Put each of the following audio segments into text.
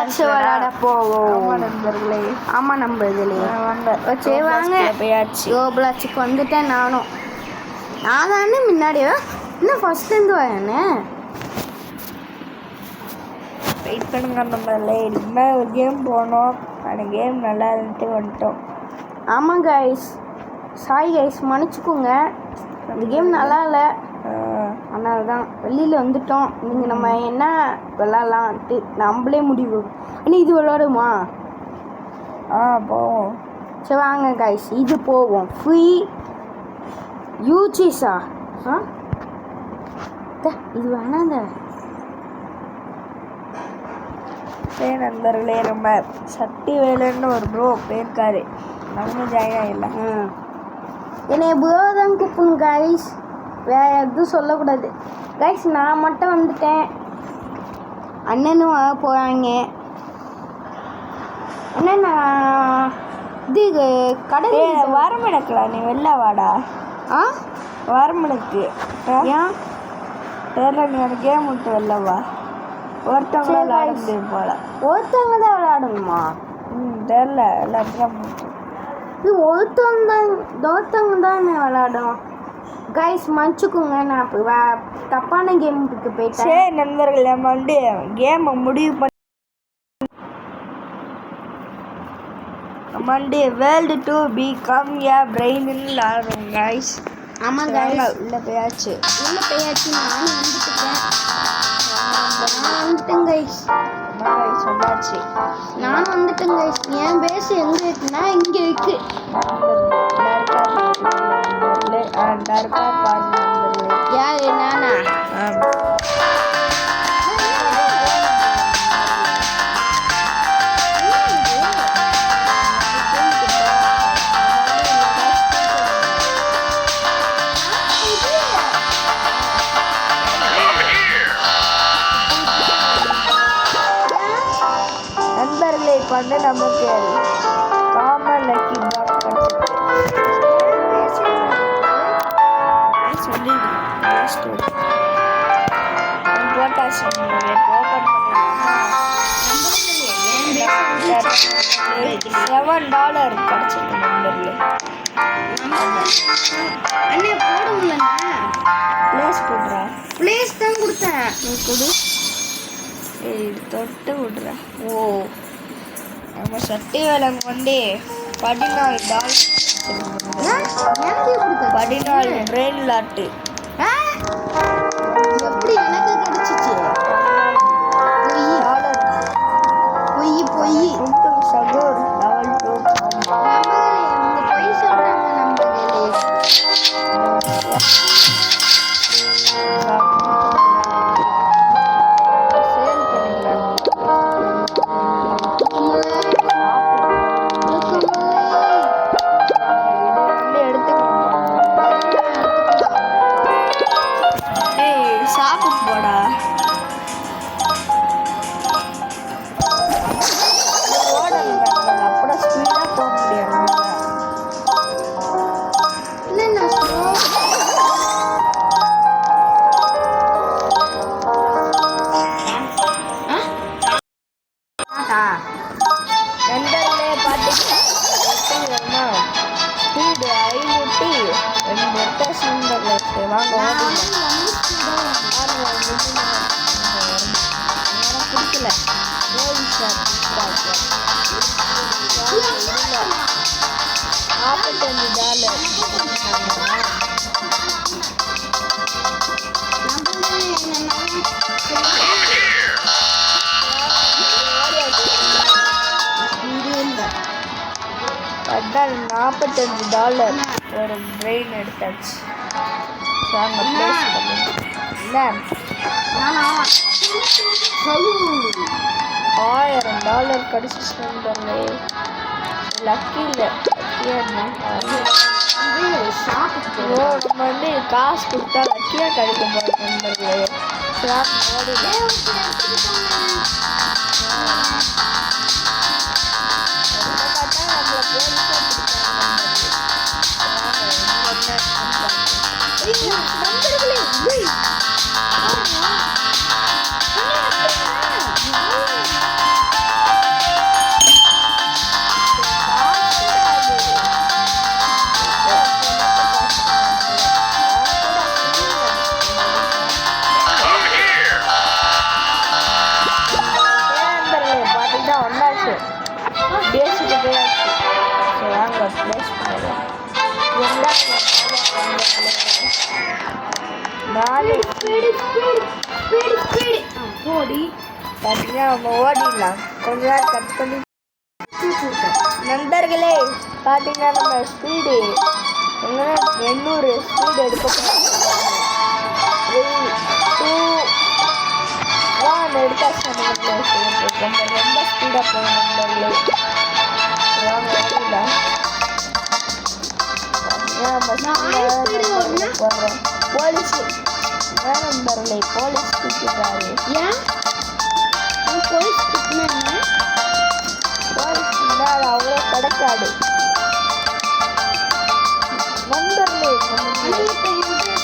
காசு விளையாட போவோம் நண்பர்களே. ஆமா நண்பர்களே சரி வாங்க. ரோப்ளாக்ஸுக்கு வந்துட்டேன் நானும். நான் தானே முன்னாடியே இன்னும் ஃபர்ஸ்ட்லேருந்து வரேன்னு வெயிட் பண்ணுங்க நண்பர்களே. இதுமாதிரி ஒரு கேம் போனோம். அந்த கேம் நல்லா இருந்துட்டு வந்துட்டோம். ஆமாம் கைஸ், சாரி கைஸ், மன்னிச்சுக்கோங்க. இந்த கேம் நல்லா இல்லை, அதனால தான் வெளியில் வந்துட்டோம். நீங்கள் நம்ம என்ன விளாட்லான்ட்டு நம்மளே முடிவு. ஆனால் இது விளாடுமா? போவோம். சரி வாங்க கைஸ், இது போவோம். ஃப்ரீ யூஜிஸா? இது வேணாங்க. சரி நண்பர்களே, நம்ம சக்தி வேலுன்னு ஒரு ப்ரோ போயிருக்காரு. நம்ம ஜாயின் ஆகிடலாம். என்னை ப்ரோ தான் கூப்பிடணும் கைஸ், வேறு எதுவும் சொல்லக்கூடாது கைஸ். நான் மட்டும் வந்துட்டேன், அண்ணனும் வர போகிறாங்க. அண்ணன் நான் இது கடை வரமிடக்கலாம். நீ வெளில வாடா. வரமிடக்கு ஏன் தெரியல. நீ அந்த கேம் விட்டு வெளில வா. ஒருத்தவங்க விளையாட முடியும் போல. ஒருத்தவங்க தான் விளையாடணுமா? தெரில. எல்லாத்தையும் இது ஒருத்தவங்க தான் விளையாடும் கைஸ். மன்னிச்சுக்கோங்க, நான் இப்போ தப்பான கேமுக்கு போயிட்டேன். சரி நண்பர்கள், நம்ம வந்து கேமை முடிவு பண்ணி நம்ம வந்து வேர்ல்டு டு பிகம் ஏ பிரெயின்னு விளாடுறோம் கைஸ். ஆமாம் கைஸ், உள்ளே போயாச்சு. நானும் வந்துட்டேன். கைஸ் சொன்னாச்சு. நானும் வந்துட்டேன் கைஸ். என் பேஸ் எங்கே இருக்குன்னா இங்கே இருக்கு. யாரு? நானா? நண்பர்களே, இப்போ வந்து நமக்கு காமன் லக்கி பிளாக் சொல்லி போட்டாச்சு. ஓப்பன் $7 கிடச்சிருக்கு நண்பர்களே. அண்ணே போடுங்களா? ப்ளேஸ் போடுறா. ப்ளேஸ் தான் கொடுத்தேன். நீ கொடு. தொட்டு விடுற. நம்ம சட்டி வேலைங்க வந்து $14 $14 பிரெயின் லாட்டு. எப்படி எனக்கு கிடைச்சிச்சு? பொய் சகோர் லெவல் 2. அவங்க பொய் சொல்றாங்க நம்பர்களே. சாப்பிட்டு போடா. அப்பட ஸ்பீடா போக முடியாது. நண்பர்களே பார்த்தீங்கன்னா ஸ்பீடு 502 வாங்க. பிடிக்கல. $45 ஒரு பிரெயின் எடுத்தாச்சு. $1000 கிடைச்சிச்சு நண்பர்களே. லக்கி இல்லை. நம்ம வந்து காசு கொடுத்தா லக்கியாக கிடைக்கும் போது நண்பர்களே. பார்த்தா நம்மளை நாலு ஸ்பீடு ஸ்பீடு ஸ்பீடு ஸ்பீடு போடி பார்த்தீங்கன்னா நம்ம ஓடிடலாம் கொஞ்ச நேரம் கட் பண்ணி நண்பர்களே பார்த்தீங்கன்னா நம்ம ஸ்பீடு எங்கன்னா 800 ஸ்பீடு எடுக்க போகிறோம் 3 2 1 எடுத்தாச்சு நம்ம ரொம்ப ஸ்பீடாக போகணும் நண்பர்களே ஓடிடலாம் போடுறோம் போலீஸ் நண்பர்களே போலீஸ் கூப்பிட்டாரு ஏன் போலீஸ் திட்டினா போலீஸ் அது அவ்வளோ கிடைக்காது நண்பர்களே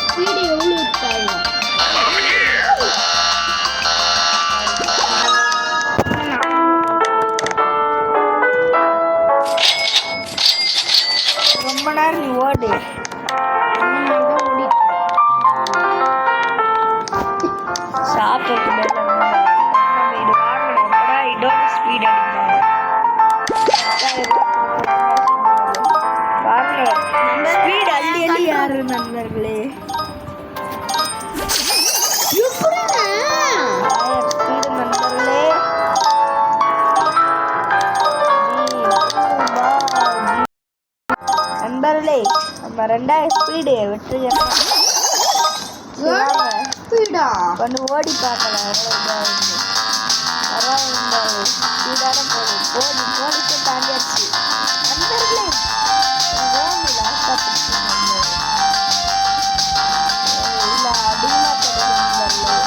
ஸ்பீடு எவ்வளோ இருக்காங்க ரொம்ப நேரம் நீ ஓடு சாப்பிட்டு நம்ம இது வாங்கணும் அப்படா இதோட ஸ்பீட் அடிப்பாங்க ஸ்பீட் அள்ளி அள்ளி யாரு நண்பர்களே ஸ்பீடு நண்பர்களே நண்பர்களே நம்ம 2000 ஸ்பீடு விட்டு ஸ்பீடா கொஞ்சம் ஓடி பார்க்கலாம் பரவாயில்ல ஸ்பீடான போதும் போலீஸை தாண்டியாச்சு நண்பர்களே லாஸ்டாக இல்லை அதிகமாக கிடைக்கும்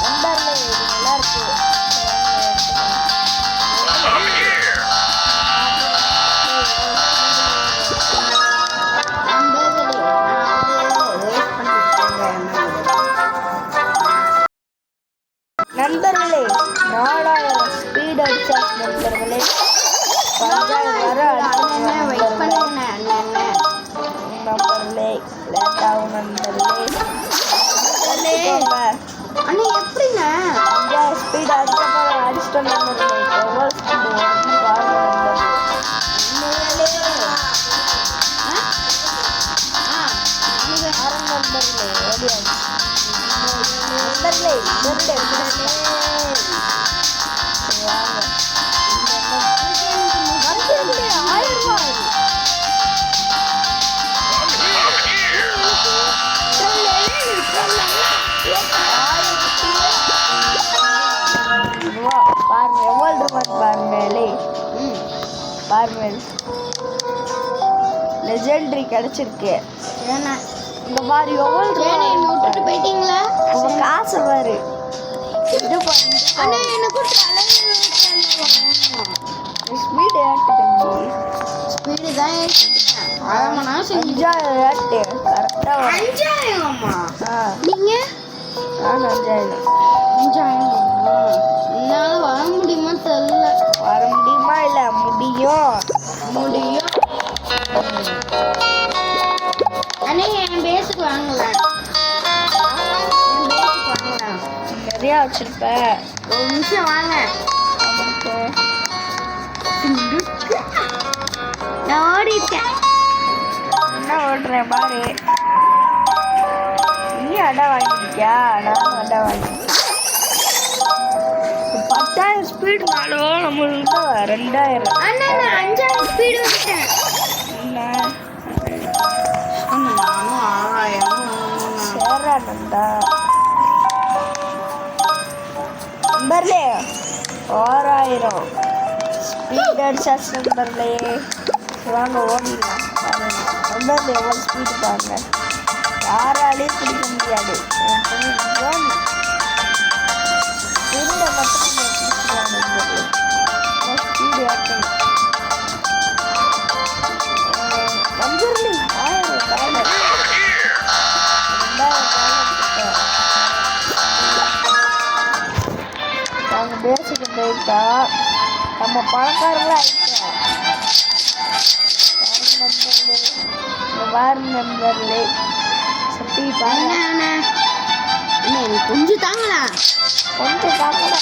நண்பர்களே இது நல்லா இருக்கு நண்பர்களே 4000 ஸ்பீட் அடிச்சாச்சு நண்பர்களே 5000 வர நண்பர்களே லேட் ஆகும் நண்பர்களே அண்ணா எப்படிங்க 5000 ஸ்பீட் அடிச்சப்பறம் அடிச்சிட்டோம் நண்பர்களே எவ்வளோ ஸ்பீடு நண்பர்களே ஓடியாச்சு நண்பர்களே பாருங்க எவ்வளோ ரூபாய் பாருங்களே பாருங்க லெஜெண்டரி கிடைச்சிருக்கு ஏன்னா இந்த மாதிரி எவ்வளோ விட்டுட்டு போயிட்டீங்களா உங்க காசு பாரு இது அண்ணா எனக்கு ஸ்பீடு ஏற்றுட்டு ஸ்பீடு தான் ஏற்றிட்டேன் அரைமணா செஞ்சு 5000 ஏற்று கரெக்டாக 5000மா நீங்க நான் 5000 5000மா என்னால வர முடியுமா தெரியல வர முடியுமா இல்லை முடியும் அண்ணே என் பேஸுக்கு வாங்கலாம் நிறையா வச்சிருப்பேன் ஒரு நிமிஷம் வாங்க நான் ஓடி இருக்கேன் என்ன ஓடுறேன் பாரு நீ அடை வாங்கிட்டியா நானும் அடை வாங்கிட்டேன் 10,000 ஸ்பீடுனாலும் நம்மளுக்கு 2000 அண்ணா நான் 5000 ஸ்பீடு வந்துட்டேன் நானும் 6000 சேரா நந்தா நம்பர்லே 6000 ஸ்பீட் அடிச்சாச்சு நம்பர்லே வாங்க ஓடிடலாம் நம்பர்ல எவ்வளோ ஸ்பீடு பாருங்க யாராலையும் பிடிக்க முடியாது இருந்த மட்டும் நம்ம பிடிச்சிக்கலாம் நம்பர்லே ஸ்பீடு ஏற்றணும் நம்பர்லே 1000 டாலர் 2000 டாலர் நாங்க பேசிட்டு போயிட்டா நம்ம பணக்காரங்களா ஆயிட்டோம் வாரம் நண்பர்களே சட்டி பாருங்க அண்ணா எனக்கு கொஞ்சம் தாங்களா கொஞ்சம் தாக்கடா.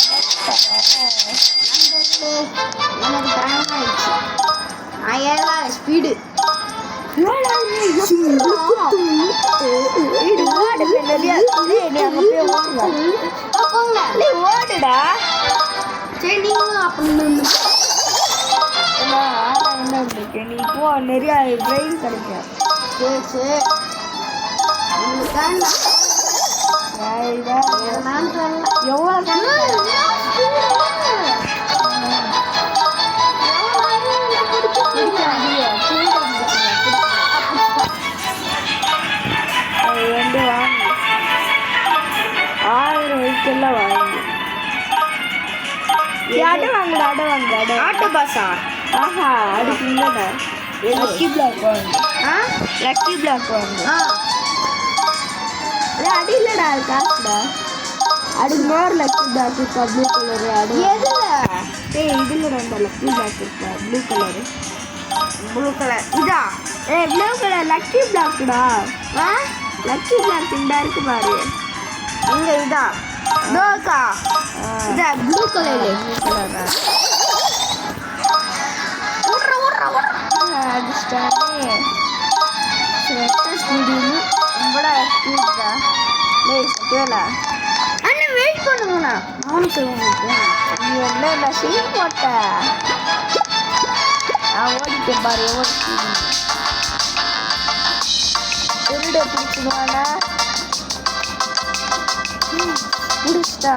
எனக்கு டைம் ஆயிடுச்சு. நான் ஏறலாம் ஸ்பீடு. ஓடுடா. சரி நீங்களும் அப்படின்னு நீ இப்போ நிறைய பிரெயின் கிடைக்கும். சரி சரி அது வந்து வாங்கு 1000 வைக்கெல்லாம் வாங்கு. அடை வாங்குடா, அடை வாங்கு, அடை. ஆட்டோ பாஸா? ஆஹா, அதுக்கு இல்லைடா. லக்கி பிளாக் வாங்கு. லக்கி பிளாக் வாங்கு. அது இல்லைடா, அது காசுடா. அதுக்கு இன்னொரு லக்கி பிளாக் இருக்கா, ப்ளூ கலரு. அது எதுல? இதில் ரெண்டு லக்கி பிளாக் இருக்கா, ப்ளூ கலரு. ப்ளூ கலர் இதா? ப்ளூ கலர் லக்கி பிளாக்டா. லக்கி பிளாக் இந்த இருக்கு பாரு. எங்க இதா? தோக்கா இதா ப்ளூ கலர். ப்ளூ கலரா? அடிச்சிட்டானே. ரொம்படா ஸ்பீடா. சத்தியலா அண்ணா வெயிட் பண்ணுங்கண்ணா. நானும் சொல்லுங்க. நீ என்ன சீன் போட்ட? நான் ஓடிட்டேன் பாரு எவ்வளோ ஸ்பீடு. திருட பிடிச்சிடுவானா? பிடிச்சிட்டா.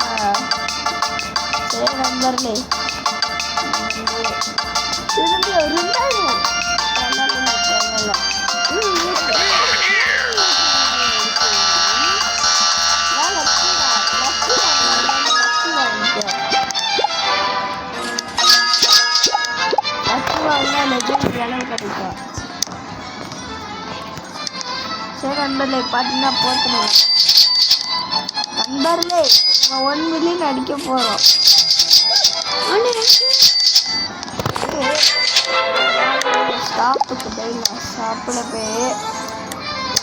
சரி நம்பர்லே திரும்பி ஒரு ரெண்டாயிரம். கிடைக்கும். சரி நண்பர்களே பார்த்தீங்கன்னா போட்டணும். நண்பர்களே நம்ம 1 மில்லியன் அடிக்க போகிறோம். ஷாப்புக்கு போயிடலாம். ஷாப்பில் போய்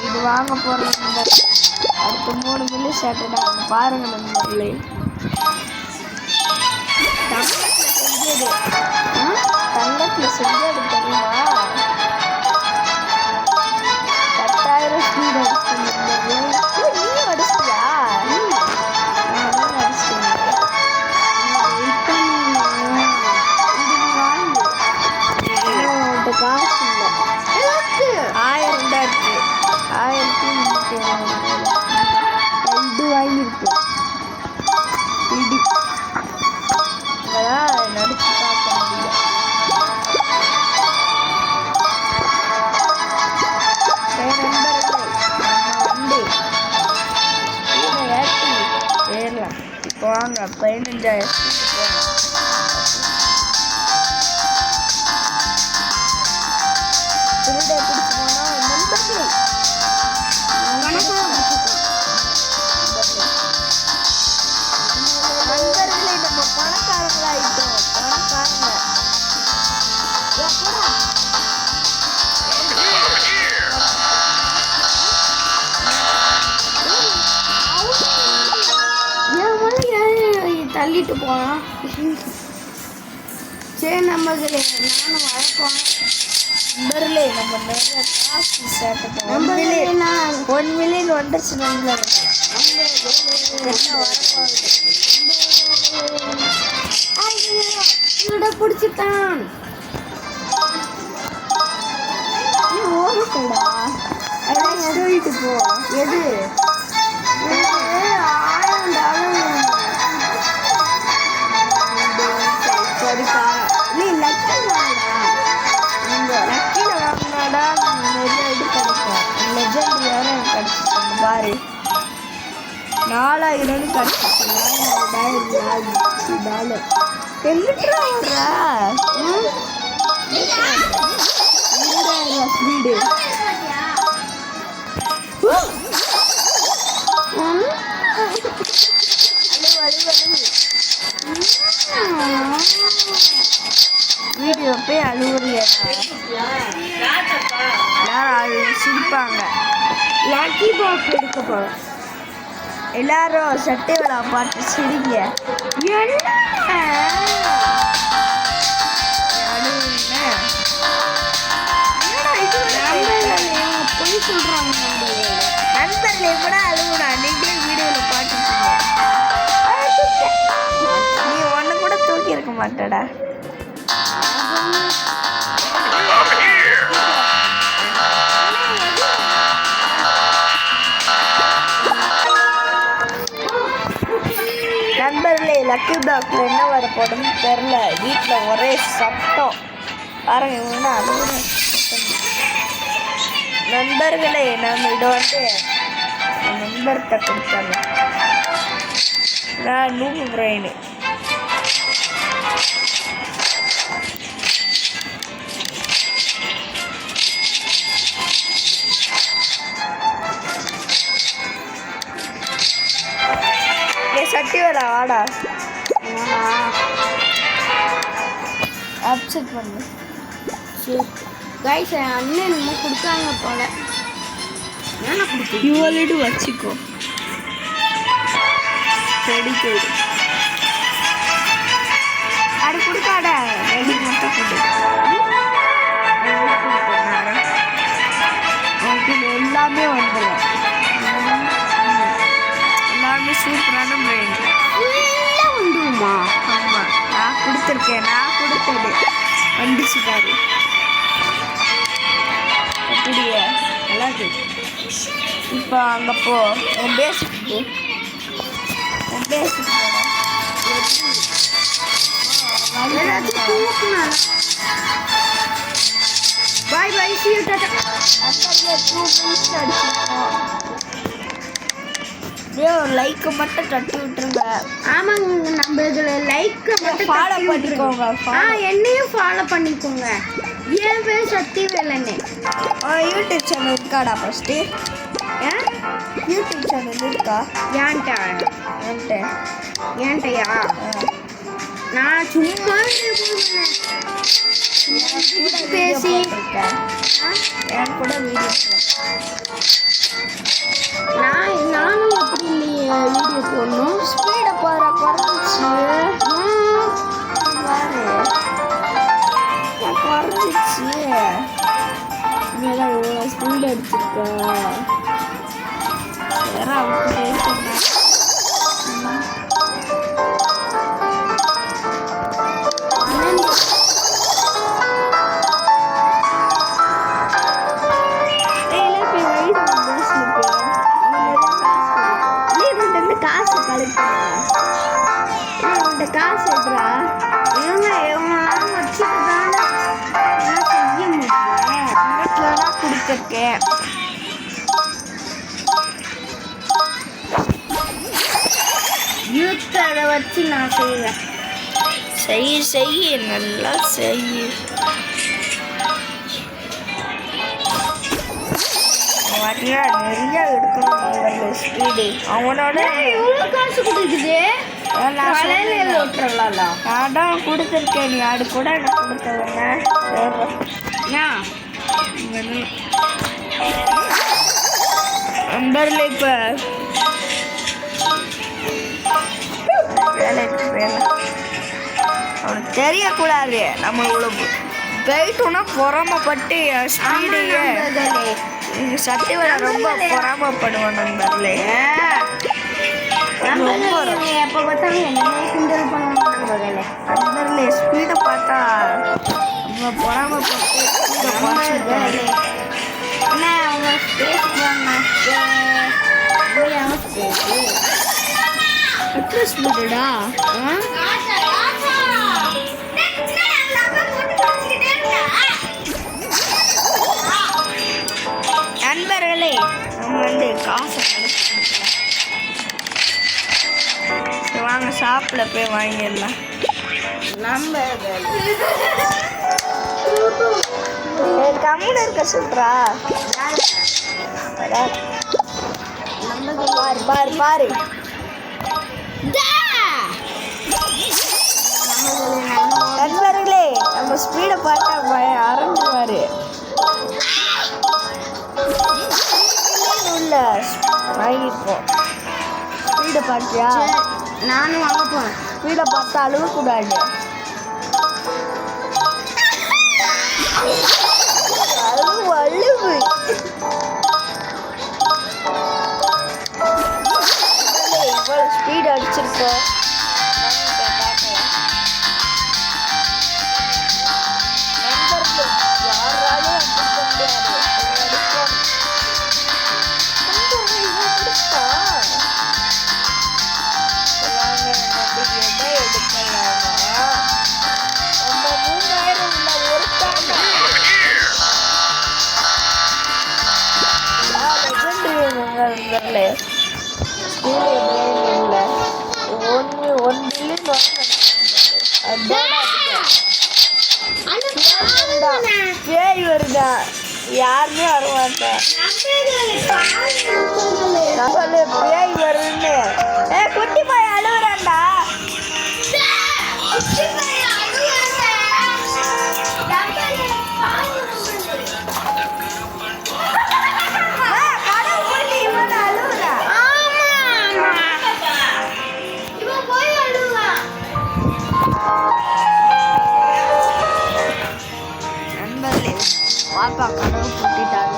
இது வாங்க போகிறோம் நண்பர். அடுத்து 3 மில்லியன் சேட்டடாங்க பாருங்கள் நண்பர்களே. தங்கத்தில் செஞ்சது தெரியுமா? 10,000 ஸ்பீட் அடிச்சு. நீ அடிச்சிட்டியா? காசு இல்லை. 1000 தான் இருக்கு. 1000 இது வாங்கியிருக்கு. இடி அதான் நடிச்சு பார்க்க முடியும். ஏறலாம். இப்போ வாங்க 15,000 திருட பிடிச்சி போனால் நண்பர்கள் நண்பர்களே நம்ம பணக்காரங்களாயிட்டோம். பணக்காரங்க தள்ளிட்டு போனோம். சரி நம்மளே நானும் வளர்ப்போம். நண்பர்களே நம்ம நிறைய காசு சேர்த்துட்டோம். 1 மில்லியன் வந்துருச்சு நண்பர்களே. பிடிச்சிட்டான். ஓகேடா அதான் சொல்லிட்டு போ. எது சரிப்பா. நீ லக்கியில் வாங்கினா லக்கியில் வாங்கினாடா நிறைய இது கிடைக்கும். லெஜண்ட் வேறு எனக்கு கிடச்சிச்சு பாரு. 4000 கிடச்சிச்சு. $4000 எங்கிட்டா வர்ற? 20,000 ஸ்பீடு. வீடியோ போய் அழுவுறியா? எல்லாரும் சிரிப்பாங்க. லக்கி பாக்ஸ் எடுக்க போகிறோம். எல்லாரும் சட்டை விழா பாட்டு சிரிங்க. பொய் சொல்றாங்க நண்பர்களே கூட அழுகுடா. நீங்களே வீடியோவில் பார்த்துருக்கீங்க. நீ ஒன்று கூட தூக்கி இருக்க மாட்டடா. நண்பர்களே லக்கி பிளாக்ல என்ன வர போடுன்னு தெரில. வீட்டில் ஒரே சத்தம் பாருங்க. இவங்கன்னா அழுகுற நண்பர்களே நம்ம இதை வந்து நண்பர்கிட்ட கொடுத்தாங்க. நான் நூறு பிரெயின் சட்டி வேடா வாடா. அப்செட் பண்ணு. கைஸ் அண்ணன் என்னமோ கொடுத்தாங்க போல. ஏன்னா கொடுத்து இவளிடு வச்சுக்கோ. செடிக்கு அது கொடுக்காட. ரெடி மட்டும் கொடு. உனக்கு இது எல்லாமே வந்துடும். எல்லாமே சூப்பரான பிரெயின் வந்துருமா? ஆமாம் நான் கொடுத்துருக்கேன். நான் கொடுத்தது வந்துச்சு பாரு. அப்படியே நல்லா இருக்கு. இப்போ அங்கே போ. உன் பேசிக் போ. உன் பேசிக் பாய் பாய் see you டாடா. ஒரு லைக்கை மட்டும் தட்டி விட்டுருங்க. ஆமாங்க நம்ம இதில் லைக்கை மட்டும் ஃபாலோ பண்ணிக்கோங்க. என்னையும் ஃபாலோ பண்ணிக்கோங்க. என் பேர் சக்தி வேலண்ணே. யூடியூப் சேனல் இருக்காடா ஃபஸ்ட்டு? யூடியூப் சேனல் இருக்கா? ஏன்ட்டையா? நான் சும்மா பேசி என் கூட வீடியோ நானும் எப்படி இல்லையே வீடியோ போடணும். ஸ்பீடை பாரு குறைஞ்சிச்சு. குறைஞ்சிச்சு. இங்கெல்லாம் இவ்வளோ ஸ்பீடு எடுத்துருக்கேன். வேற அவங்க பேசுறேன். காசு கலெக்ட் காசு எடுறா. இவங்களாம் வச்சுட்டு தானே செய்ய முடியும். வீட்டில் தான் கொடுத்துருக்கேன். யூத் அதை வச்சு நான் செய்வேன். செய்ய நல்லா செய்ய. நிறைய எடுக்கணும் ஸ்பீடு. அவனோட இவ்வளோ காசு கொடுக்குது. அதான் கொடுத்துருக்கேன். நீ அது கூட எனக்கு கொடுத்தவங்க நம்பர்ல இப்போ வேலைக்கு வேலை அவனுக்கு தெரியக்கூடாது. நம்ம இவ்வளோ போயிட்டோன்னா பொறாமப்பட்டு ஸ்பீடையே இங்கே சட்டி வர ரொம்ப பொறாமப்படுவான் நண்பர்களே. எப்போ பார்த்தாலும் என்னையே கிண்டல் பண்ணுவாங்க நண்பர்களே. ஸ்பீடை பார்த்தா நம்ம பொறாமப்பட்டு அண்ணா அவங்க பேசுவாங்க. எத்தனை ஸ்பீடுடா? நண்பர்களே நம்ம வந்து காசை வாங்க ஷாப்பில் போய் வாங்கிடலாம். நம்ம கம்முன்னு இருக்க சொல்றா. பாரு பாரு பாரு. நண்பர்களே நம்ம ஸ்பீடை பார்த்தா ஆரம்பிச்சுவாரு. உள்ள வாங்கியிருப்போம். வீட்டை பார்த்தியா? நானும் வாங்க போறேன். வீடை பார்த்தா அழுகக்கூடாது. அழுவு இவ்வளோ ஸ்பீட் அடிச்சிருக்கோம். பேய் வருதா? யாருமே வரமாட்டேன். பேய் வருன்னு குட்டி போய் அழுகுறாண்டா. பாப்பா கனவு கூட்டிட்டாங்க.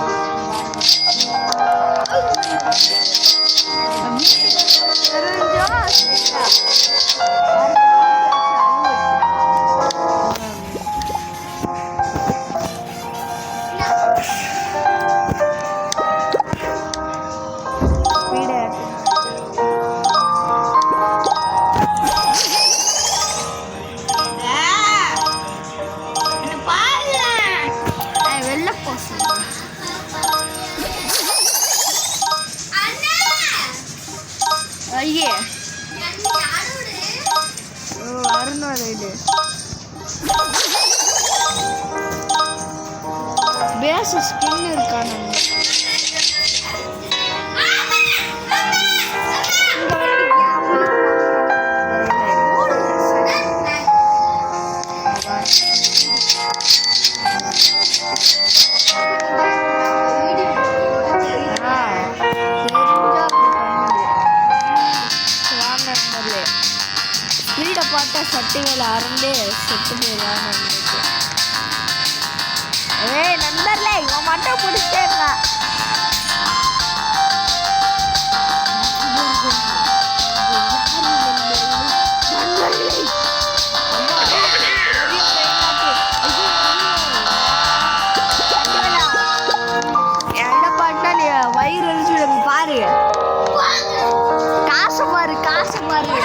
ஐயே அருணாடு பேஸ் ஸ்கின் இருக்கான வீடை பார்த்தா சட்டிகள் அறந்தே செத்து போயிடலான்னு நினைக்கிறேன். நண்பர்லே இவன் மட்டும் பிடிச்சிட்டே இருக்கான். என்ன பண்ணா நீ வயிறு அழிச்சு பாரு. காசு மாறு காசு மாறு.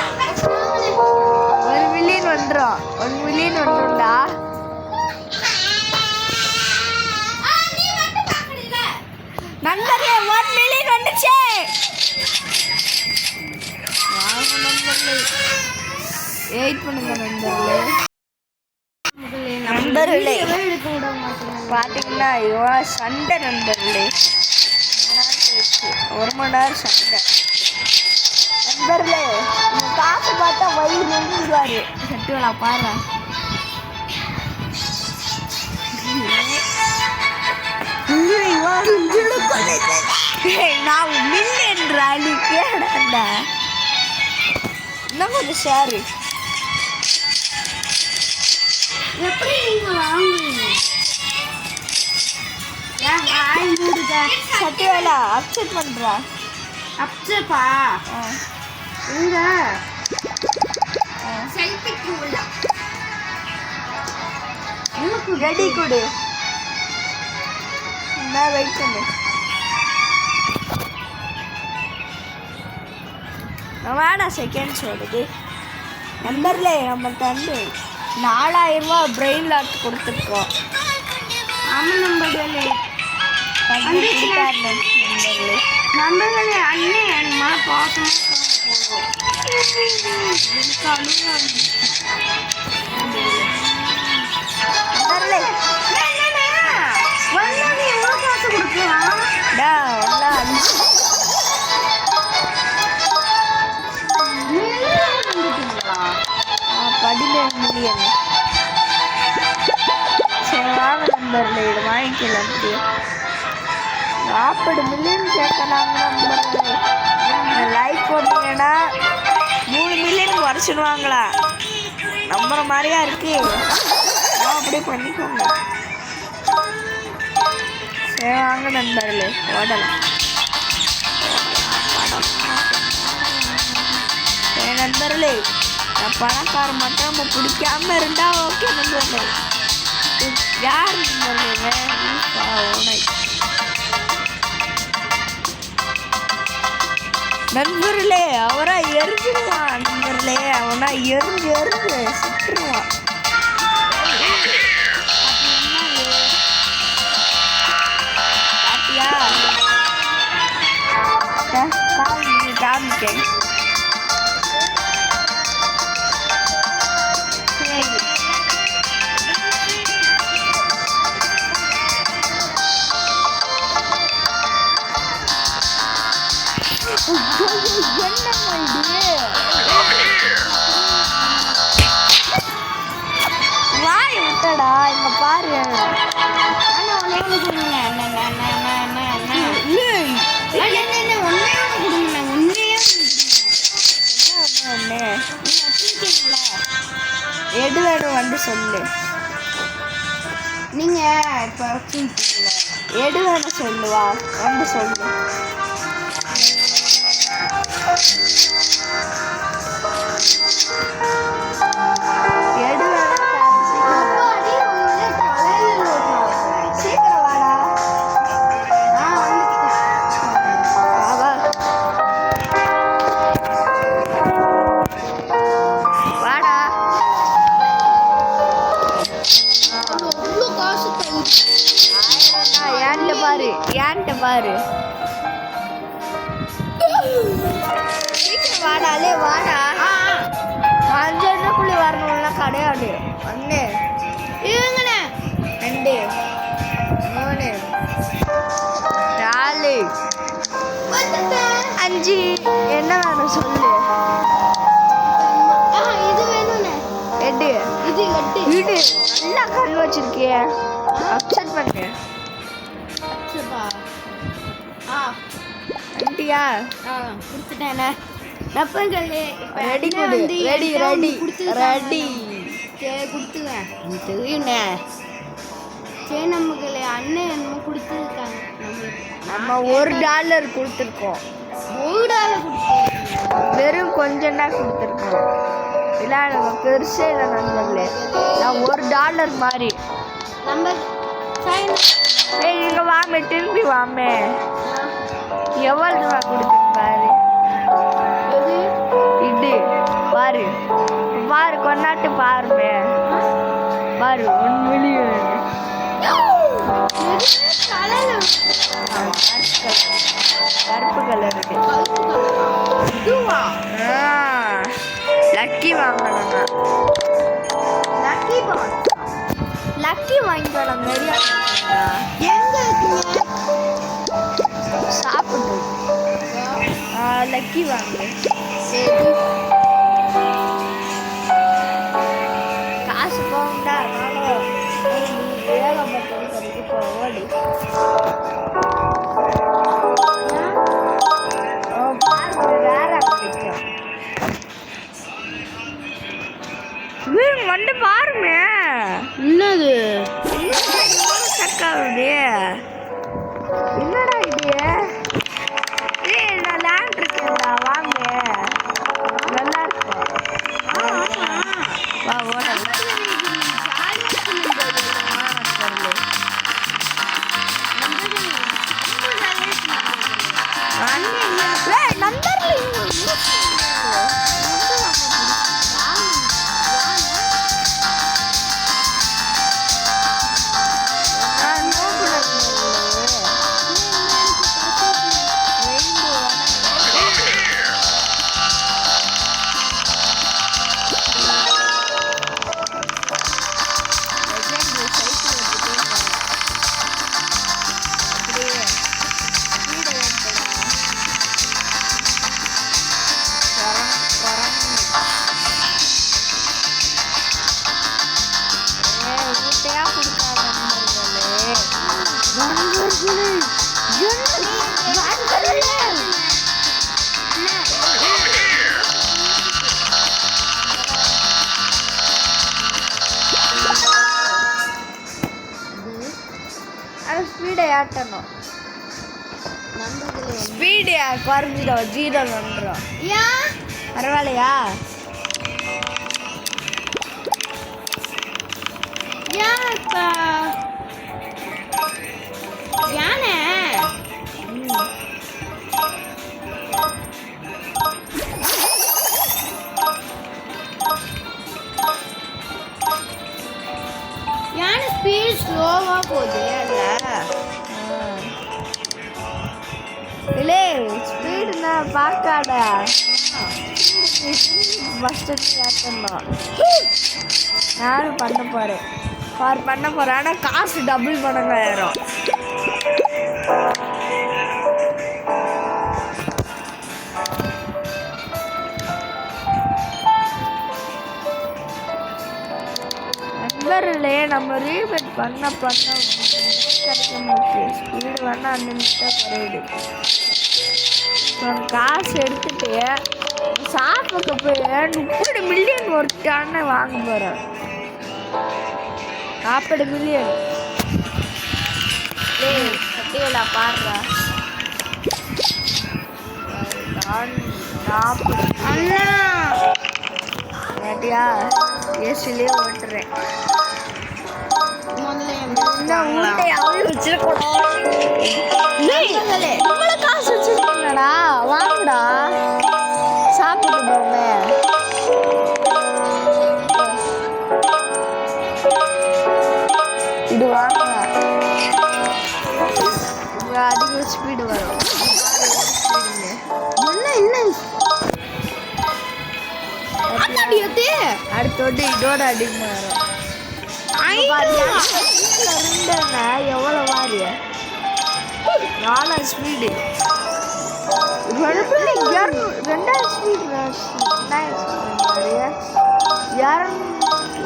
1 மில்லியன் வந்துடும். 1 மில்லியன் வந்துடும்டா. நண்பர்களே 1 மில்லியன் வந்துச்சு. வெயிட் பண்ணுங்க நண்பர்களே. நண்பர்களே பார்த்தீங்கன்னா இவன் சண்டை நண்பர்களே. 1 மணி நேரம் சண்டை நண்பர்களே. காசு பார்த்தா வயிறு நின்றுவாரு. சட்டுவலா பாரு. நான் மில்லியன் ராணி கேடா. இன்னும் கொஞ்சம் ஷேரு எப்படி நீங்க வாங்குவீங்க? சட்டுவேலா அப்செட் பண்றா. அப்செப்பா எங்க செல்ஃபிக்கு உள்ள ரெடி கொடு. நான் வெயிட் பண்ணு. வேணாம் செகண்ட்ஸ் வருது. நம்பர்லே நம்ம தந்து 4000 ரூபா பிரெயின் லாட் கொடுத்துருக்கோம். ஆமாம் நம்பர்களே. நம்பர்களே அண்ணன் என் மேலே பாசமாக மில்லியன் சரி வாங்க நம்பர்ல இது வாங்கிக்கலாம். அப்படியே 40 மில்லியன் கேட்கலாங்க நம்பர். லைக் போட்டீங்கன்னா அடிச்சிடுவாங்களா? நம்புற மாதிரியா இருக்கு. அப்படியே பண்ணிக்கோங்க. சரி வாங்க நண்பர்களே, ஓடலாம். நண்பர்களே, நான் பணக்கார மட்டும் நம்ம பிடிக்காம இருந்தா ஓகே நண்பர்களே. யார் நண்பர்களே? அவரா எரிஞ்சிருவான் நண்பர்களே. அவனா எரிஞ்சு சுற்றுவான். பாத்தியா? காமிக்கேன். வாய் விட்டடா, இங்க பாரு. எது வேணும் வந்து சொல்லு. நீங்க இப்ப எது வேணும் சொல்லுவா, வந்து சொல்லு. எடு சீக்கிரம் வாடா. வாடா. ஏன்ட்ட பாரு, ஏன்ட்ட பாரு. சீக்கிரம் வாடாலே, வாடா. 5 வரணும்னா கிடையாது. 1 2 3 4 5. என்ன வேணும் சொல்லு. இது வேணும்னே. எடு. இது வீடு நல்லா கல் வச்சிருக்கிய. அப்செட் பண்ணு. ஆண்டியா கொடுத்துட்டேனே. நப்பங்களே ரெடி குடு. Ready ready ready. சரி கொடுத்துவேன். தெரியுண்ணே. சரி நமக்கு அண்ணன் என்னமோ கொடுத்துருக்காங்க. நம்ம $1 கொடுத்துருக்கோம். $1 கொடுத்துருக்கோம். வெறும் கொஞ்சம் தான் கொடுத்துருக்கோம். இல்லை நம்ம பெருசே இல்லை நண்பர்களே. நான் $1 மாதிரி நம்ம இங்கே வாமே, திரும்பி வாமே. எவ்வளோ ரூபா கொடுத்துருப்பாரு. இது பாரு பாரு, கொண்டாட்டு பாருமே. பாரு 1 மில்லியன். கருப்பு கலர் இருக்கு. லக்கி வாங்கணுங்க. லக்கி வாங்கிக்கலாம். நிறையா எங்க இருக்கீங்க? சாப்பிடு. லக்கி வாங்க. காசு போகண்டா. ஏகப்பட்டது கிடைக்கு. ஓடி வந்து பாருமே. என்னது சக்காவுது. என்னடா இது? நான் லேண்ட் இருக்கேன்டா, வாங்க. நல்லா இருக்கும். வா ஓட. ஏற்றணும். நண்பர்களே ஸ்பீடு குறைஞ்சிடும், 0 வந்துடும். ஏன் பரவாயில்லையா? ஏன் இப்ப யானை யானை ஸ்பீட் ஸ்லோவா போகுது இல்லை ஸ்பீடுனா பார்க்காத. ஃபஸ்ட்டு ஏற்றணும். நானும் பண்ண போகிறேன். பண்ண போகிறேன். ஆனால் காசு டபுள் மடங்கு ஆயிரும். நண்பர்களே நம்ம ரீபெட் பண்ண கிடைக்க முடியும். ஸ்பீடு வேணா அன்லிமிட்டாக குறையுது. காசு எடுத்துட்டு ஷாப்புக்கு போய் 30 மில்லியன் ஒருத்தான வாங்க போகிறேன். 40 மில்லியன். சத்தியலா பாடுறா 40 அண்ணா ஏட்டியா ஏசிலே ஓட்டுறேன். முதல்ல ஊட்டை அவள் வச்சிருக்கணும். இவ்வளோ காசு வச்சிருக்கீங்கடா, வாங்கடா சாப்பிட்டு போங்க. இது வாங்க, அதிக ஸ்பீடு வரும். அடுத்தோட்டு இதோட அதிகமாக வரும். எவ்வளோ மாறி 4 ஸ்பீடு 2 ஸ்பீடு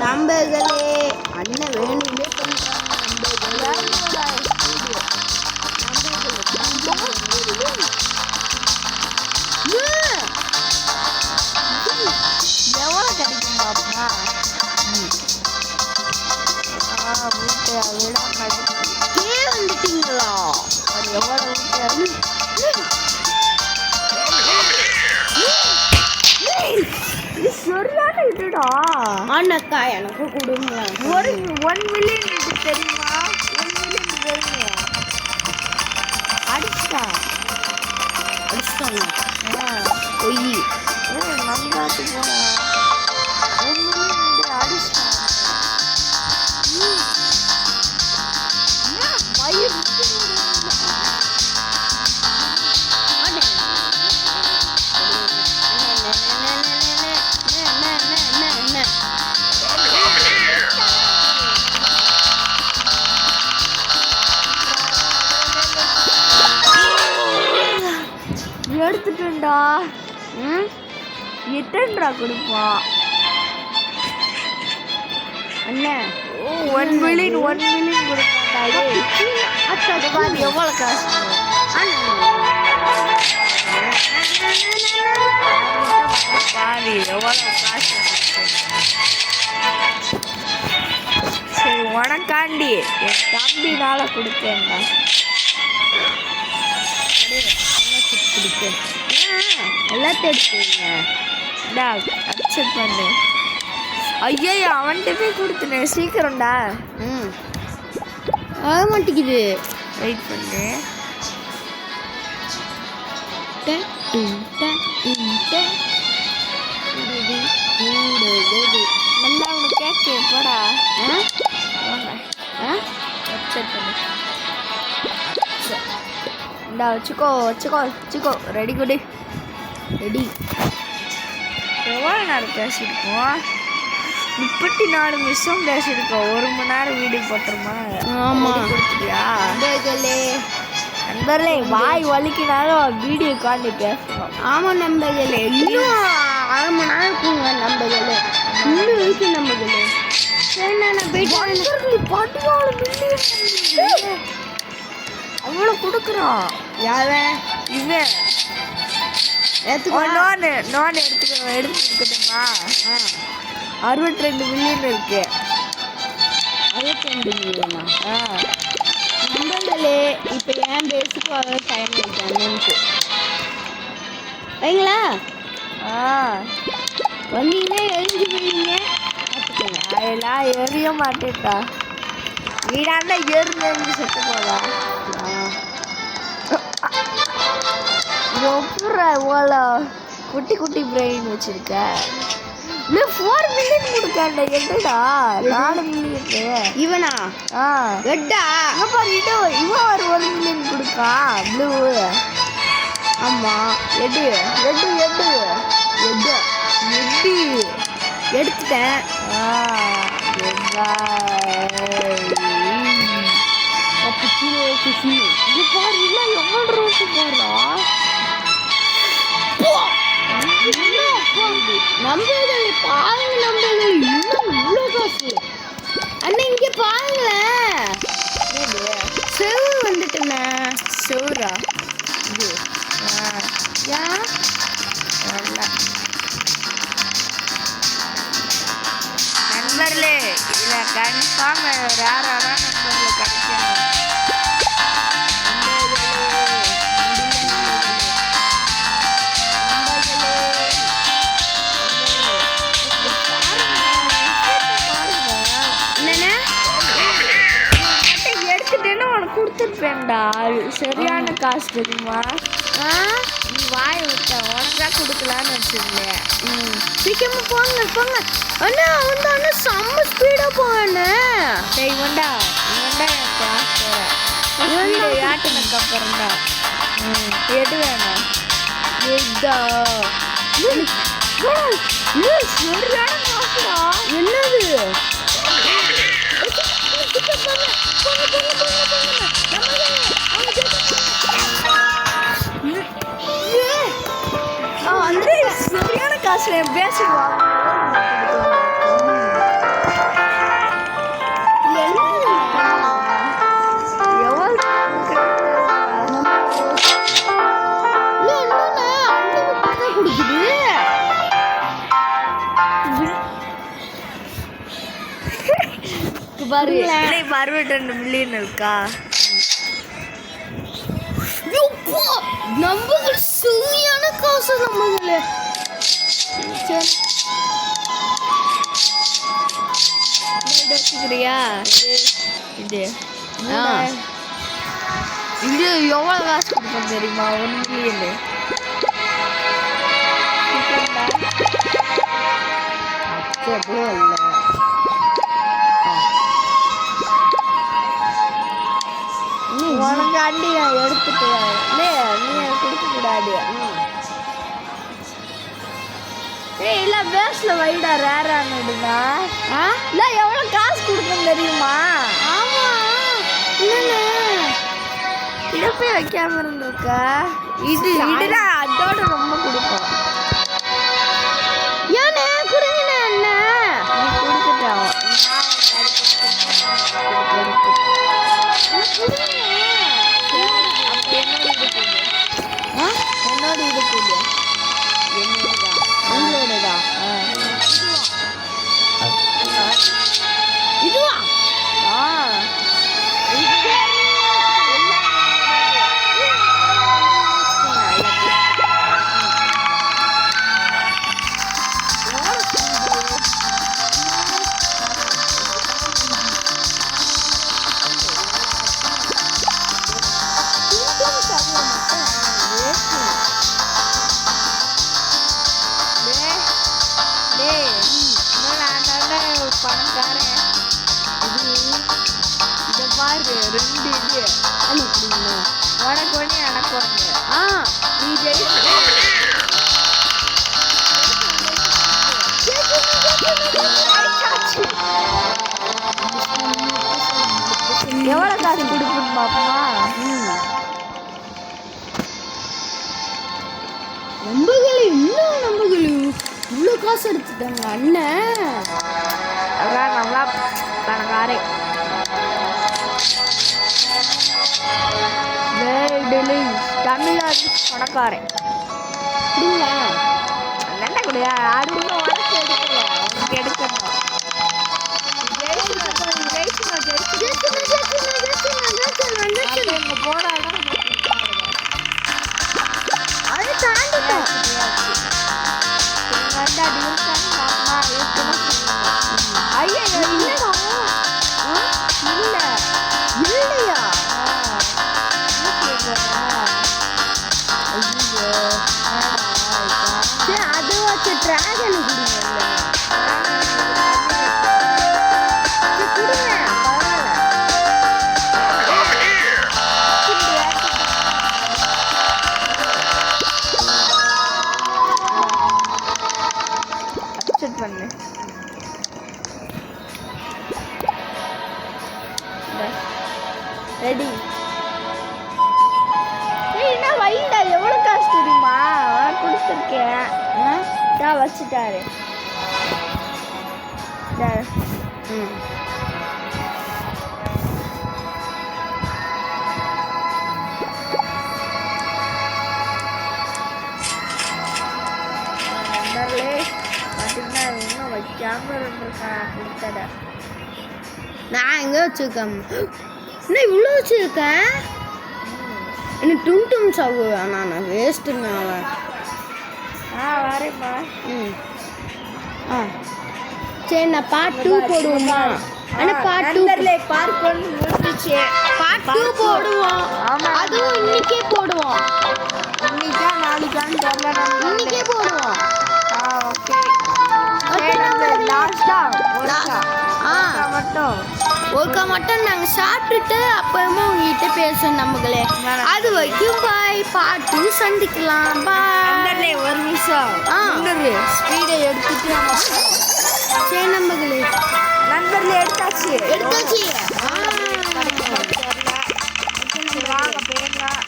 நம்பர்களே அண்ணன் வேணும்னே எவ்வளோ கிடைக்கும் பாப்பா? வீட்டை விட வந்துட்டீங்களா? அது எவ்வளோ வீட்டை சரியான இதுடா. அண்ணக்கா எனக்கு கொடுங்க. 1 மில்லியன் இது தெரியுமா? 1 மில்லியன் தெரியுமா? அடிச்சிட்டாங்க பொய் நந்தாத்து போன 1 மில்லியன் அடிச்சிட்டாங்க. மயிர் எடுத்துட்டா. எத்தனை கொடுப்பான் அண்ணன்? 1 மில்லியன் கொடுப்பாண்டா. எவ்வளோ காசு? பாரு எவ்வளோ காசு. சரி உனக்காண்டி என் தம்பினால கொடுத்தேன்டா. எல்லாத்தையும் எடுத்துங்க. அக்செப்ட் பண்ணு. ஐயோ அவன்கிட்ட போய் கொடுத்துனேன். சீக்கிரம்டா. ஆக மாட்டேங்குது. வெயிட் பண்ணு. நல்லா உனக்கு கேட்க போடா. அக்செப்ட் பண்ணு. இந்தா வச்சுக்கோ. ரெடி குடி. ரெடி. எவ்வளோ நேரம் பேசியிருக்கோம்? 34 நிமிஷம் பேசியிருக்கோம். 1 மணி நேரம் வீடியோ போட்டுருமா? ஆமாம். கொடுத்துட்டியா? நண்பர்களே வாய் வலிக்கினாலும் வீடியோ காண்டி பேசணும். ஆமாம் நண்பர்களே, இன்னும் 1/2 மணி நேரம் இருக்குங்க நண்பர்களே. இன்னும் இருக்கு நண்பர்களே. நான் போயிட்டு 14 மில்லியன் அவ்வளோ கொடுக்குறான். யாவன் இவன் நோன் எடுத்துக்கிட்டுமா? 62 மில்லியன் இருக்கு. 62 மில்லியனா? நண்பர்களே இப்போ ஏன் பேஸுக்கு வர டைம் ஆயிடுச்சு வைங்களா வந்தீங்கன்னா எரிஞ்சு போயிருங்க பார்த்துக்கோங்க. அதெல்லாம் எரிய மாட்டேன்டா. வீடாண்டா எரிஞ்சு செத்து போதா ரொம்ப ஓலா குட்டி குட்டி பிரெயின் வச்சிருக்க. 4 மில்லியன் கொடுக்காண்ட என்னடா 4 மில்லியன் இவனா ரெட்டா பாரு இவன் ஒரு 1 மில்லியன் கொடுக்கா ப்ளூ. ஆமாம் எடு எடு எடு எடு எடு எடுத்துட்டேன். இது பாரு இல்லை எவ்வளோ ரோட்டு போடுறா நம்பர்கள் பாருங்க நம்பர்கள் இன்னும் இவ்வளோ காசு அண்ணா இங்கே பாருங்களேன் செவ்வறு வந்துட்டுண்ணே. செவ்வரா இது ஏன் நண்பர்களே இதில் கன்ஃபார்ம் ரேரான நண்பர்கள் கிடைக்கும். கொடுத்துருப்பேன்டா சரியான காசு தெரியுமா? நீ வாய் விட்ட உனக்கா கொடுக்கலான்னு வச்சுருந்தேன். சீக்கிரமா போங்க போங்க அண்ணா வந்து அண்ணா செம்ம ஸ்பீடாக போவேண்ணே. இவன்டா என் கிளாஸ் யாட்டினக்கு அப்புறம்டா எது வேணும் எதா சரியான காசுடா. என்னது சரியான காசுல பேசுவாங்க. பாரு 62 மில்லியன் இருக்கா? நம்பர்கள் சரியான காசு நம்பர்களே. வச்சுக்கிறியா? இது இது எவ்வளோ காசு கொடுப்போம் தெரியுமா? 1 மில்லியன். உனக்கு அண்டி எடுத்துட்டு நீ கொடுக்கக்கூடாது. இல்ல பேஸ்ல வைடா ரேரானுடுதா. இல்ல எவ்வளவு காசு கொடுக்கணும் தெரியுமா? ஆமா இல்லைண்ணே இடப்பே வைக்காம இருந்திருக்கா. இதுல அதோட ரொம்ப கொடுப்போம். ஏண்ணே கொடுங்கண்ணே அண்ணா. நீ கொடுத்துட்டான். என்னோட இருக்குது உங்களோடதா? இதுவா பணக்காரன் இதை பாரு 2 இது அப்படிங்களா? உனக்கு ஒன்று எனக்கு ஒன்று. நீ எவ்வளோ காசு கொடுக்கணும் பாப்பமா? நம்புகளே இன்னும் நம்புகளே இவ்வளோ காசு எடுத்துட்டாங்க அண்ணன். அதான் நல்லா பணக்காரன். தமிழ்நாடு பணக்காரன். அப்படிங்களா? என்ன கூடயா அடுத்த உனக்கு எடுக்கல உனக்கு எடுக்கணும். சரி டிராகன் கொடுங்க கொடுங்க செட் பண்ணு ரெடி என்ன வைண்டா எவ்வளோ காசு தெரியுமா உனக்கு கொடுத்துருக்கேன் நான் வச்சுட்டாரு ம் நண்பர்களே பார்த்தீங்கன்னா இன்னும் வைக்காம இருந்திருக்கேன் கொடுத்தத நான் எங்கே வச்சுருக்கேன் என்ன இவ்வளோ வச்சுருக்கேன் இன்னும் டும் சாகு வேணாம் நான் வேஸ்ட்டுங்க அவன் வரேம்மா ம் ஆ சரி நான் பார்ட் 2 போடுவோமா ஆனால் பார்ட் 2 பார்க் ஒன்று முடிஞ்சிச்சு பார்ட் 2 போடுவோம் ஆமா. அதுவும் இன்னைக்கே போடுவோம் இன்னைக்கா நாளைக்கான்னு தெரியல இன்னைக்கே போடுவோம் ஓகே Okay, நண்பர்களே. லாஸ்டா ஆ மட்டும் ஒருக்கா மட்டும் நாங்கள் சாப்பிட்டுட்டு அப்புறமா உங்ககிட்ட பேசணும் நம்மளே அது வரைக்கும் பாய் பார்ட் 2 சந்திக்கலாம் பாய் நண்பர்களே ஒரு நிமிஷம் ஆ. ஸ்பீடை எடுத்துட்டு நம்ம சரி நம்மளே நண்பர்களே எடுத்தாச்சு எடுத்தாச்சு சரி வாங்க போயிடலாம்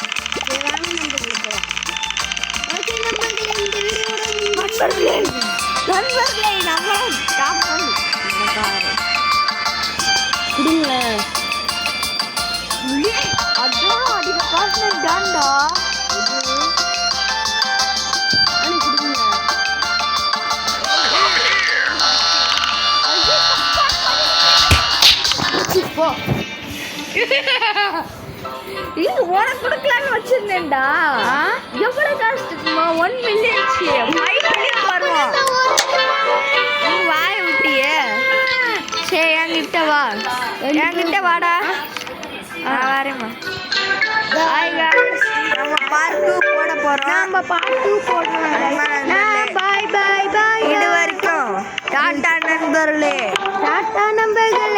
ஓகே நண்பர்களே இந்த வீடியோட நண்பர்களே நம்ம ஸ்டாப் பண்ணு கொடுங்களேன் அதோ அதிக காசு தான்டா ஆனால் கொடுங்க போ இது உனக்கு கொடுக்கலான்னு வச்சிருந்தேன்டா எவ்வளவு காசு இருக்குமா 1 மில்லியன் 5 மில்லியன் வருவோம் நீ வாய விட்டியே சரி என்கிட்ட வா என்கிட்ட வாடா வரேம்மா நம்ம பார்ட் 2 போட போறோம் நம்ம பார்ட் 2 போடுறோம் ஆமா, நண்பர்களே. நான்